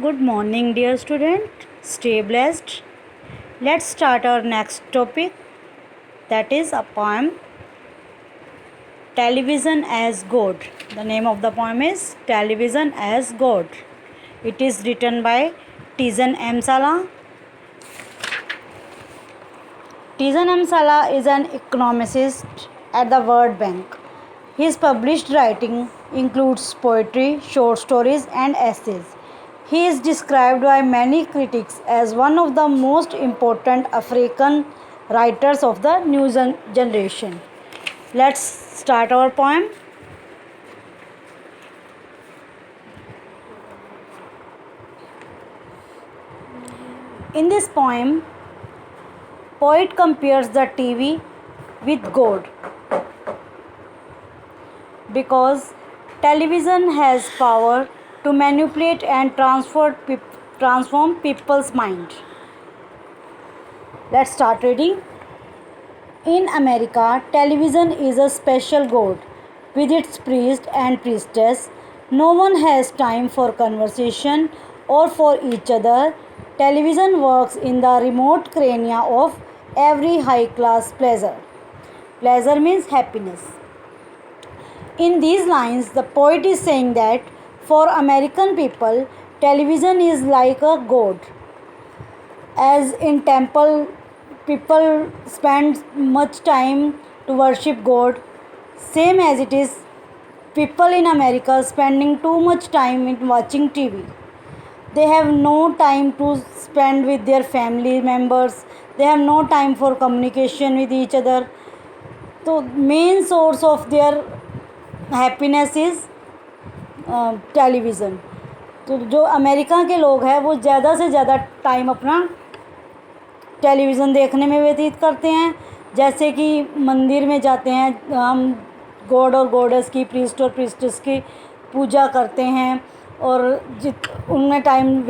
Good morning, dear student. Stay blessed. Let's start our next topic, that is a poem, Television as God. The name of the poem is Television as God. It is written by Tijan M. Sala. Tijan M. Sala is an economist at the World Bank. His published writing includes poetry, short stories, and essays. He is described by many critics as one of the most important African writers of the new generation. Let's start our poem. In this poem, poet compares the TV with God because television has power to manipulate and transform people's mind. Let's start reading. In America, television is a special god. With its priest and priestess, no one has time for conversation or for each other. Television works in the remote crania of every high class pleasure. Pleasure means happiness. In these lines, the poet is saying that for American people, television is like a god. As in temple, people spend much time to worship God, same as it is people in America spending too much time in watching TV. They have no time to spend with their family members. They have no time for communication with each other. So main source of their happiness is television. तो जो America के लोग हैं वो ज़्यादा से ज़्यादा time अपना टेलीविज़न देखने में व्यतीत करते हैं. जैसे कि मंदिर में जाते हैं, हम गॉड और गॉडेस की, प्रीस्ट और प्रीस्टेस की पूजा करते हैं और उनमें टाइम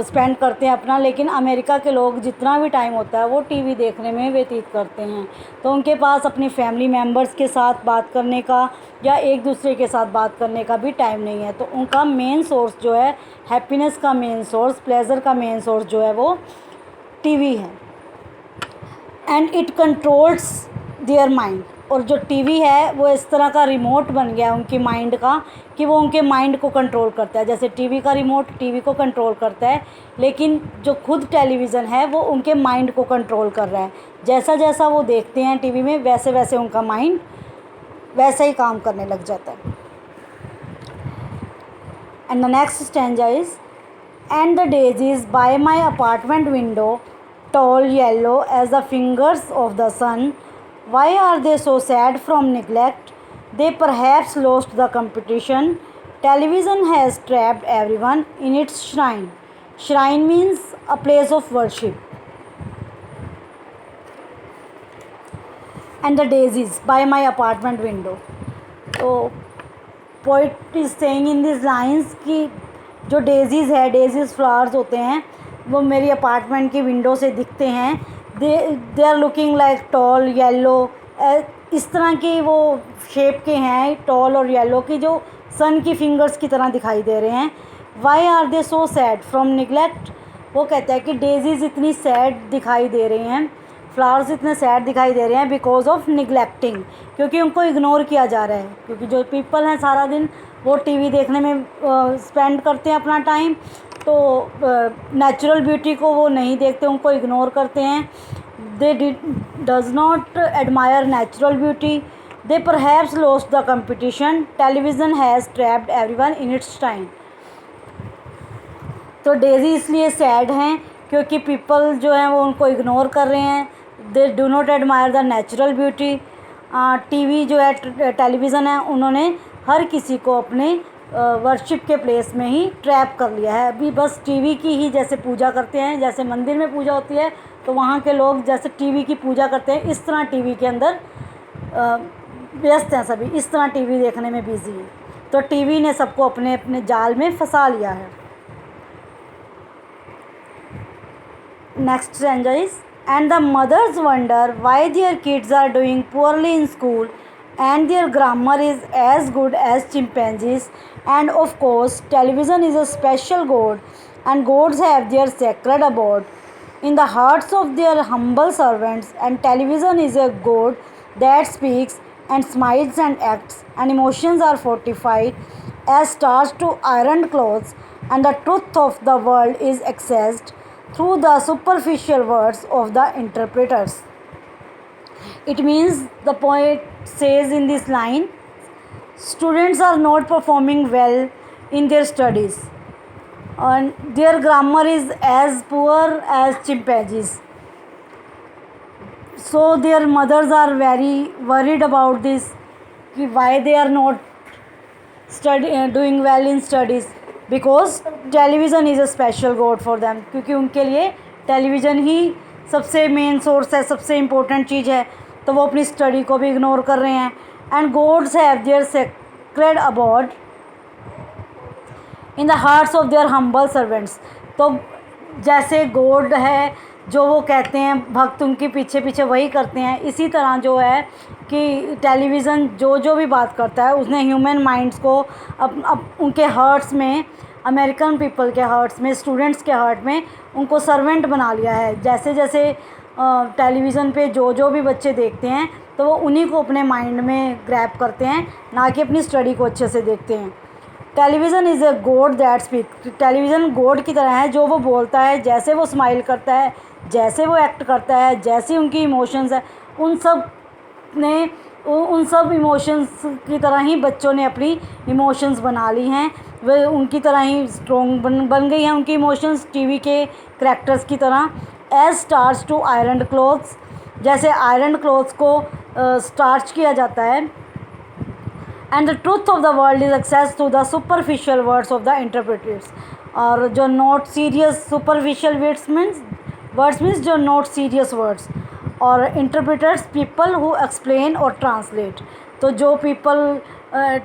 स्पेंड करते हैं अपना. लेकिन अमेरिका के लोग जितना भी टाइम होता है वो टीवी देखने में व्यतीत करते हैं. तो उनके पास अपनी फैमिली मेम्बर्स के साथ बात करने का या एक दूसरे के साथ बात करने का भी टाइम नहीं है. तो उनका मेन सोर्स जो है, हैप्पीनेस का मेन सोर्स, प्लेजर का मेन सोर्स जो है वो टीवी है. And it controls their mind. और जो टीवी है वो इस तरह का रिमोट बन गया उनकी माइंड का कि वो उनके माइंड को कंट्रोल करता है. जैसे टीवी का रिमोट टीवी को कंट्रोल करता है, लेकिन जो खुद टेलीविज़न है वो उनके माइंड को कंट्रोल कर रहा है. जैसा जैसा वो देखते हैं टीवी में वैसे वैसे उनका माइंड वैसा ही काम करने लग जाता है. And the next stanza is, and the daisies by my apartment window tall yellow as the fingers of the sun. Why are they so sad from neglect? They perhaps lost the competition. Television has trapped everyone in its shrine. Shrine means a place of worship. And the daisies by my apartment window. So poet is saying in these lines कि जो डेजीज़ है, डेजीज़ flowers होते हैं वो मेरी apartment की window से दिखते हैं. They are looking like tall yellow. इस तरह के वो शेप के हैं, टॉल और येलो की, जो सन की फिंगर्स की तरह दिखाई दे रहे हैं. Why are they so sad from neglect. वो कहता है कि डेजीज़ इतनी सैड दिखाई दे रही हैं, फ्लावर्स इतने सैड दिखाई दे रहे हैं बिकॉज ऑफ निगलेक्टिंग, क्योंकि उनको इग्नोर किया जा रहा है. क्योंकि जो पीपल हैं सारा दिन वो टीवी देखने में स्पेंड करते हैं अपना टाइम, तो नेचुरल ब्यूटी को वो नहीं देखते, उनको इग्नोर करते हैं. दे does not admire natural beauty. They perhaps lost the competition. Television has trapped everyone in its time. तो डेजी इसलिए सैड हैं क्योंकि पीपल जो हैं वो उनको इग्नोर कर रहे हैं. They do not admire the natural beauty. TV जो है, टेलीविज़न है, उन्होंने हर किसी को अपने वर्शिप के प्लेस में ही ट्रैप कर लिया है. अभी बस टीवी की ही जैसे पूजा करते हैं, जैसे मंदिर में पूजा होती है तो वहाँ के लोग जैसे टीवी की पूजा करते हैं, इस तरह टीवी के अंदर व्यस्त हैं सभी, इस तरह टीवी देखने में बिजी हैं. तो टीवी ने सबको अपने अपने जाल में फंसा लिया है. Next stanza is, and the mothers wonder why their kids are doing poorly in school and their grammar is as good as chimpanzees. And of course television is a special god and gods have their sacred abode in the hearts of their humble servants, and television is a god that speaks and smiles and acts, and emotions are fortified as stars to iron clothes, and the truth of the world is accessed through the superficial words of the interpreters. It means the poet says in this line, students are not performing well in their studies and their grammar is as poor as chimpanzees. So their mothers are very worried about this, why they are not doing well in studies, because television is a special god for them, क्योंकि उनके लिए television ही सबसे main source है, सबसे important चीज़ है, तो वो अपनी स्टडी को भी इग्नोर कर रहे हैं. And gods have their sacred abode in the hearts of their humble servants. तो जैसे गॉड है जो वो कहते हैं भक्त उनके पीछे पीछे वही करते हैं, इसी तरह जो है कि टेलीविज़न जो भी बात करता है उसने ह्यूमन माइंड्स को अब उनके हार्ट्स में, अमेरिकन पीपल के हार्ट्स में, स्टूडेंट्स के हार्ट में उनको सर्वेंट बना लिया है. जैसे जैसे टेलीविज़न पे जो भी बच्चे देखते हैं तो वो उन्हीं को अपने माइंड में ग्रैब करते हैं, ना कि अपनी स्टडी को अच्छे से देखते हैं. Television is a God that speak. Television God की तरह है जो वो बोलता है, जैसे वो स्माइल करता है, जैसे वो एक्ट करता है, जैसी उनकी इमोशंस है, उन सब इमोशंस की तरह ही बच्चों ने अपनी इमोशंस बना ली हैं. वे उनकी तरह ही स्ट्रॉन्ग बन गई हैं उनकी इमोशंस, टीवी के करैक्टर्स की तरह. As starch to iron clothes, जैसे आयरन क्लोथ्स को स्टार्च किया जाता है. And the truth of the world is access to the superficial words of the interpreters. और जो not serious superficial words means जो नॉट सीरियस वर्ड्स, और interpreters people who explain और ट्रांसलेट. तो जो पीपल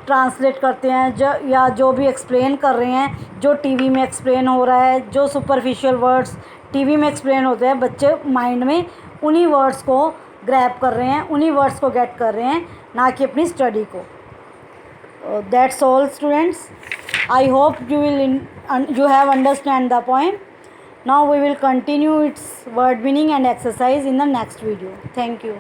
ट्रांसलेट करते हैं या जो भी एक्सप्लेन कर रहे हैं, जो टीवी में एक्सप्लेन हो रहा है, जो सुपरफिशियल वर्ड्स टीवी में एक्सप्लेन होते हैं, बच्चे माइंड में उन्हीं वर्ड्स को ग्रैब कर रहे हैं, उन्हीं वर्ड्स को गेट कर रहे हैं, ना कि अपनी स्टडी को. That's all students. I hope you have understand the poem. Now we will continue its word meaning and exercise in the next video. Thank you.